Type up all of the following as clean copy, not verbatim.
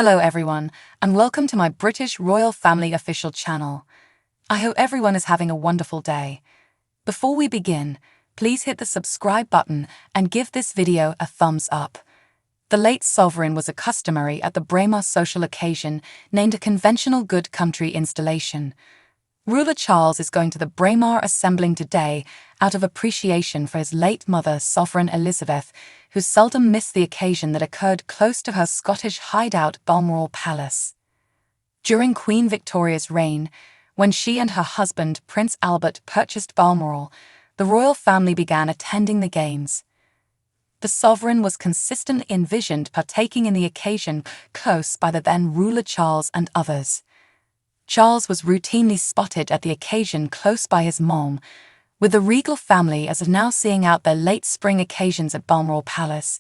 Hello everyone, and welcome to my British Royal Family official channel. I hope everyone is having a wonderful day. Before we begin, please hit the subscribe button and give this video a thumbs up. The late sovereign was a customary at the Braemar social occasion named a conventional good country installation. Ruler Charles is going to the Braemar assembling today out of appreciation for his late mother, Sovereign Elizabeth, who seldom missed the occasion that occurred close to her Scottish hideout Balmoral Palace. During Queen Victoria's reign, when she and her husband, Prince Albert, purchased Balmoral, the royal family began attending the games. The sovereign was consistently envisioned partaking in the occasion close by the then ruler Charles and others. Charles was routinely spotted at the occasion close by his mom, with the regal family as of now seeing out their late spring occasions at Balmoral Palace.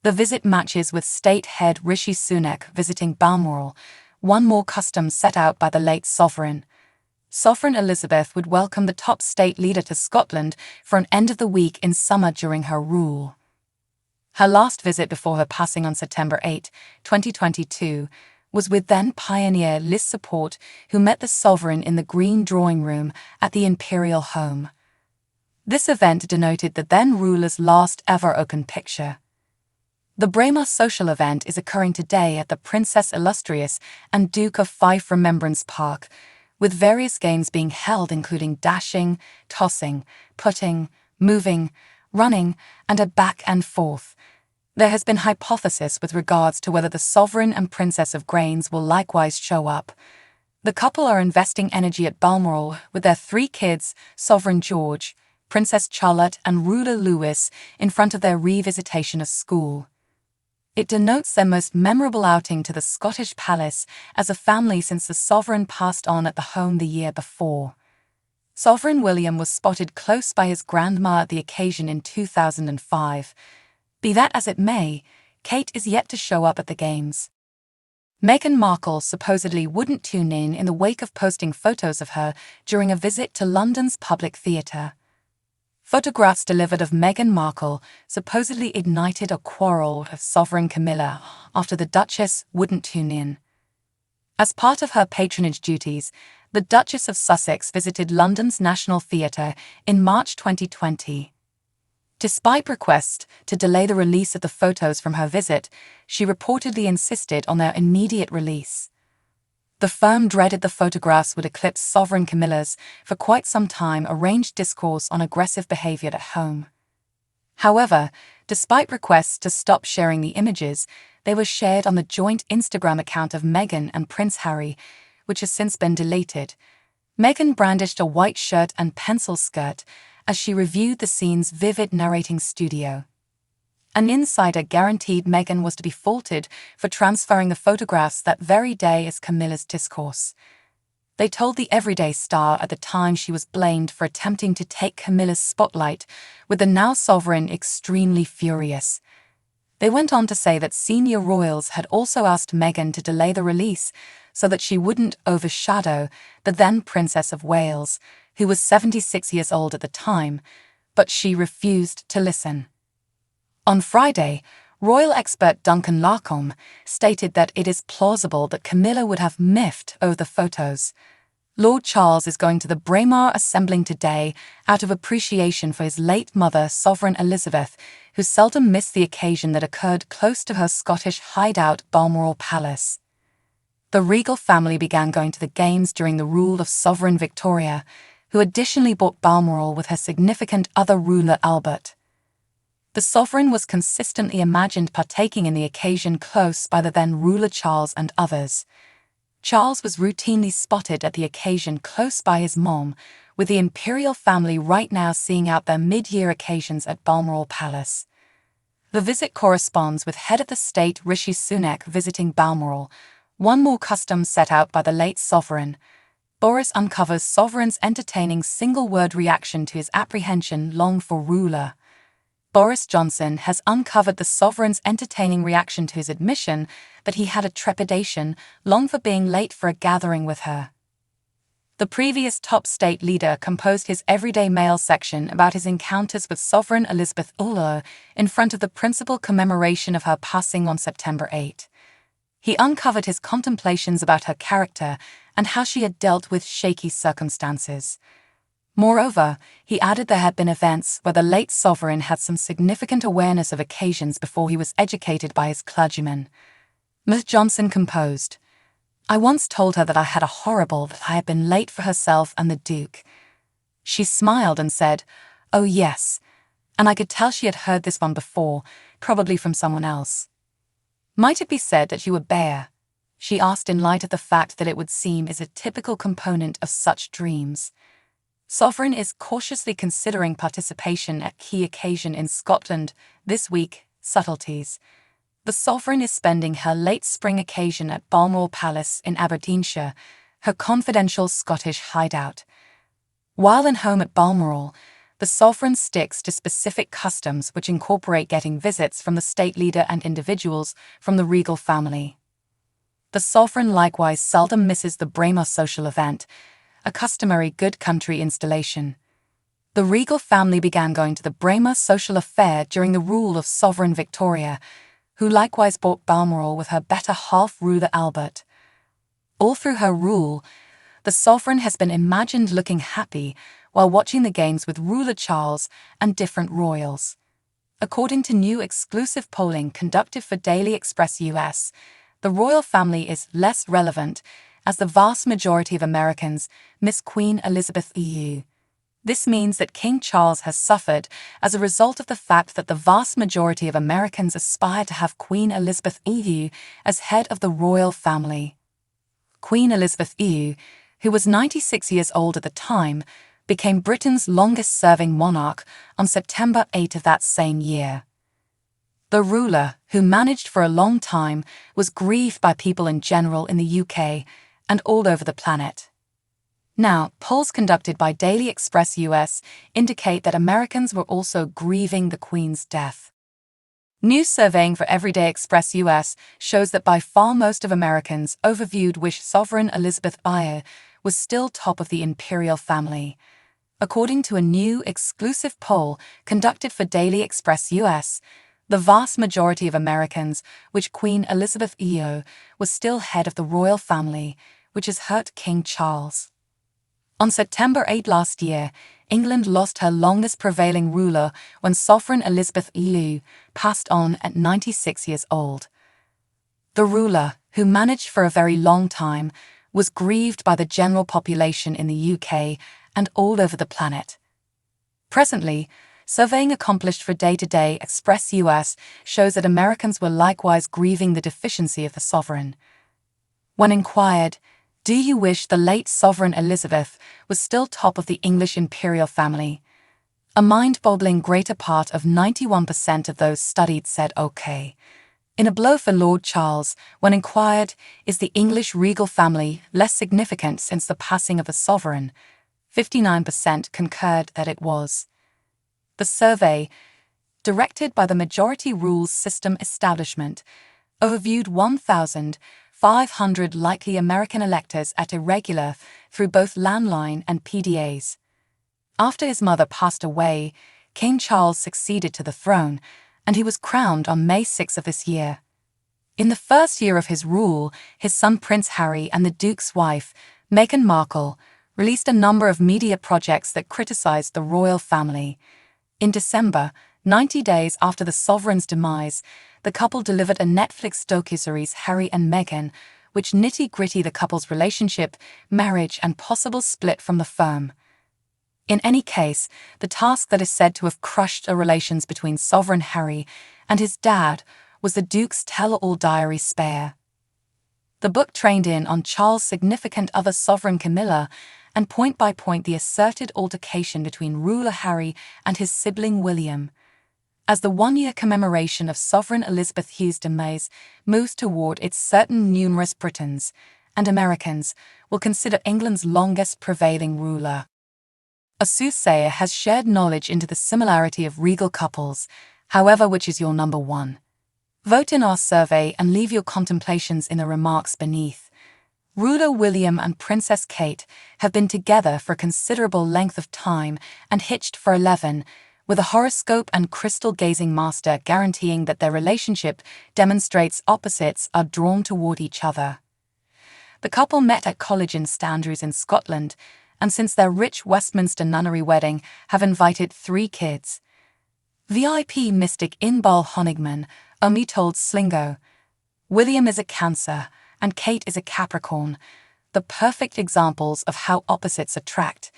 The visit matches with state head Rishi Sunak visiting Balmoral, one more custom set out by the late sovereign. Sovereign Elizabeth would welcome the top state leader to Scotland for an end of the week in summer during her rule. Her last visit before her passing on September 8, 2022, was with then pioneer Liz Support, who met the sovereign in the green drawing room at the imperial home. This event denoted the then ruler's last ever open picture. The Braemar social event is occurring today at the Princess Illustrious and Duke of Fife Remembrance Park, with various games being held including dashing, tossing, putting, moving, running, and a back and forth. There has been hypothesis with regards to whether the Sovereign and Princess of Grains will likewise show up. The couple are investing energy at Balmoral with their 3 kids, Sovereign George, Princess Charlotte and Ruler Louis, in front of their revisitation of school. It denotes their most memorable outing to the Scottish palace as a family since the sovereign passed on at the home the year before. Sovereign William was spotted close by his grandma at the occasion in 2005. Be that as it may, Kate is yet to show up at the games. Meghan Markle supposedly wouldn't tune in the wake of posting photos of her during a visit to London's public theatre. Photographs delivered of Meghan Markle supposedly ignited a quarrel with Sovereign Camilla after the Duchess wouldn't tune in. As part of her patronage duties, the Duchess of Sussex visited London's National Theatre in March 2020. Despite requests to delay the release of the photos from her visit, she reportedly insisted on their immediate release. The firm dreaded the photographs would eclipse Sovereign Camilla's, for quite some time, arranged discourse on aggressive behavior at home. However, despite requests to stop sharing the images, they were shared on the joint Instagram account of Meghan and Prince Harry, which has since been deleted. Meghan brandished a white shirt and pencil skirt as she reviewed the scene's vivid narrating studio. An insider guaranteed Meghan was to be faulted for transferring the photographs that very day as Camilla's discourse. They told the Everyday Star at the time she was blamed for attempting to take Camilla's spotlight, with the now sovereign extremely furious. They went on to say that senior royals had also asked Meghan to delay the release so that she wouldn't overshadow the then Princess of Wales, who was 76 years old at the time, but she refused to listen. On Friday, royal expert Duncan Larcombe stated that it is plausible that Camilla would have miffed over the photos. Lord Charles is going to the Braemar assembling today out of appreciation for his late mother, Sovereign Elizabeth, who seldom missed the occasion that occurred close to her Scottish hideout Balmoral Palace. The regal family began going to the games during the rule of Sovereign Victoria, who additionally bought Balmoral with her significant other ruler Albert. The sovereign was consistently imagined partaking in the occasion close by the then ruler Charles and others. Charles was routinely spotted at the occasion close by his mom, with the imperial family right now seeing out their mid-year occasions at Balmoral Palace. The visit corresponds with head of the state Rishi Sunak visiting Balmoral, one more custom set out by the late sovereign. Boris uncovers sovereign's entertaining single-word reaction to his apprehension long for ruler. Boris Johnson has uncovered the sovereign's entertaining reaction to his admission that he had a trepidation long for being late for a gathering with her. The previous top state leader composed his Everyday Mail section about his encounters with Sovereign Elizabeth in front of the principal commemoration of her passing on September 8. He uncovered his contemplations about her character and how she had dealt with shaky circumstances. Moreover, he added there had been events where the late sovereign had some significant awareness of occasions before he was educated by his clergyman. Miss Johnson composed, "I once told her that I had a horrible that I had been late for herself and the Duke. She smiled and said, 'Oh yes,' and I could tell she had heard this one before, probably from someone else. 'Might it be said that you were bare?' she asked in light of the fact that it would seem is a typical component of such dreams. Sovereign is cautiously considering participation at key occasion in Scotland this week. Subtleties. The Sovereign is spending her late spring occasion at Braemar Palace in Aberdeenshire, her confidential Scottish hideout. While in home at Balmoral, the Sovereign sticks to specific customs which incorporate getting visits from the state leader and individuals from the regal family. The Sovereign likewise seldom misses the Braemar social event, a customary good country installation. The regal family began going to the Braemar social affair during the rule of Sovereign Victoria, who likewise bought Balmoral with her better half ruler Albert. All through her rule, the Sovereign has been imagined looking happy while watching the games with ruler Charles and different royals. According to new exclusive polling conducted for Daily Express US, the royal family is less relevant as the vast majority of Americans miss Queen Elizabeth EU. This means that King Charles has suffered as a result of the fact that the vast majority of Americans aspire to have Queen Elizabeth EU as head of the royal family. Queen Elizabeth EU, who was 96 years old at the time, became Britain's longest-serving monarch on September 8 of that same year. The ruler, who managed for a long time, was grieved by people in general in the UK and all over the planet. Now, polls conducted by Daily Express US indicate that Americans were also grieving the Queen's death. New surveying for Everyday Express US shows that by far most of Americans overviewed wish Sovereign Elizabeth II was still top of the imperial family. According to a new exclusive poll conducted for Daily Express US, the vast majority of Americans wish Queen Elizabeth II was still head of the royal family, which has hurt King Charles. On September 8 last year, England lost her longest prevailing ruler when Sovereign Elizabeth II passed on at 96 years old. The ruler, who managed for a very long time, was grieved by the general population in the UK and all over the planet. Presently, surveying accomplished for Day-to-Day Express US shows that Americans were likewise grieving the deficiency of the sovereign. When inquired, "Do you wish the late Sovereign Elizabeth was still top of the English imperial family?" a mind-boggling greater part of 91% of those studied said okay. In a blow for Lord Charles, when inquired, "Is the English regal family less significant since the passing of the sovereign?" 59% concurred that it was. The survey, directed by the Majority Rules System establishment, overviewed 1,500 likely American electors at irregular through both landline and PDAs. After his mother passed away, King Charles succeeded to the throne, and he was crowned on May 6 of this year. In the first year of his rule, his son Prince Harry and the Duke's wife, Meghan Markle, released a number of media projects that criticized the royal family. In December, 90 days after the sovereign's demise, the couple delivered a Netflix docuseries Harry and Meghan, which nitty-gritty the couple's relationship, marriage and possible split from the firm. In any case, the task that is said to have crushed the relations between Sovereign Harry and his dad was the Duke's tell-all diary Spare. The book trained in on Charles' significant other Sovereign Camilla and point by point the asserted altercation between ruler Harry and his sibling William. As the one-year commemoration of Sovereign Elizabeth II's demise moves toward its certain numerous Britons and Americans will consider England's longest prevailing ruler. A soothsayer has shared knowledge into the similarity of regal couples, however, which is your number one? Vote in our survey and leave your contemplations in the remarks beneath. Ruler William and Princess Kate have been together for a considerable length of time and hitched for 11, with a horoscope and crystal-gazing master guaranteeing that their relationship demonstrates opposites are drawn toward each other. The couple met at college in Standrews in Scotland, and since their rich Westminster nunnery wedding have invited 3 kids. VIP mystic Inbal Honigman only told Slingo, "William is a Cancer and Kate is a Capricorn, the perfect examples of how opposites attract.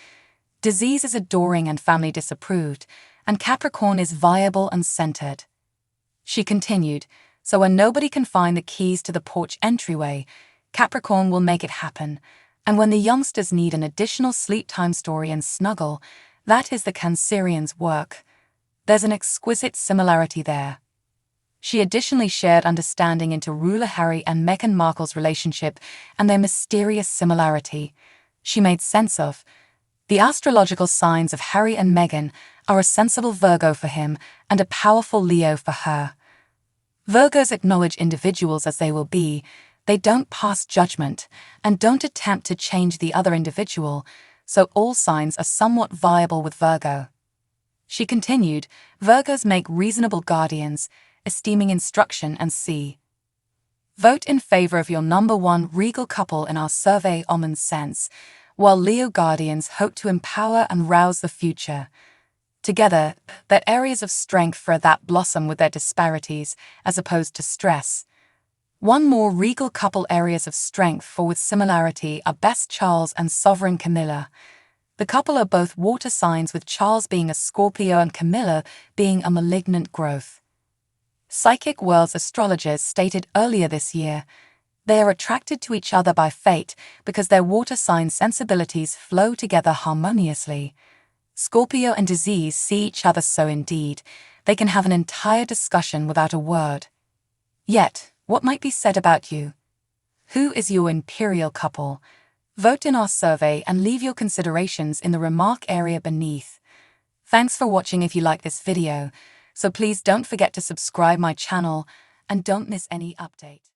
Disease is adoring and family disapproved, and Capricorn is viable and centered." She continued, "So when nobody can find the keys to the porch entryway, Capricorn will make it happen, and when the youngsters need an additional sleep time story and snuggle, that is the Cancerian's work. There's an exquisite similarity there." She additionally shared understanding into ruler Harry and Meghan Markle's relationship and their mysterious similarity. She made sense of, "The astrological signs of Harry and Meghan are a sensible Virgo for him and a powerful Leo for her. Virgos acknowledge individuals as they will be, they don't pass judgment, and don't attempt to change the other individual, so all signs are somewhat viable with Virgo." She continued, "Virgos make reasonable guardians, esteeming instruction and see. Vote in favor of your number 1 regal couple in our survey Omen Sense, while Leo guardians hope to empower and rouse the future. Together, they're areas of strength for that blossom with their disparities, as opposed to stress. 1 more regal couple areas of strength for with similarity are Best Charles and Sovereign Camilla. The couple are both water signs, with Charles being a Scorpio and Camilla being a malignant growth. Psychic World's astrologers stated earlier this year, they are attracted to each other by fate because their water sign sensibilities flow together harmoniously. Scorpio and disease see each other so indeed, they can have an entire discussion without a word. Yet, what might be said about you? Who is your imperial couple? Vote in our survey and leave your considerations in the remark area beneath. Thanks for watching. If you like this video, so please don't forget to subscribe my channel and don't miss any update.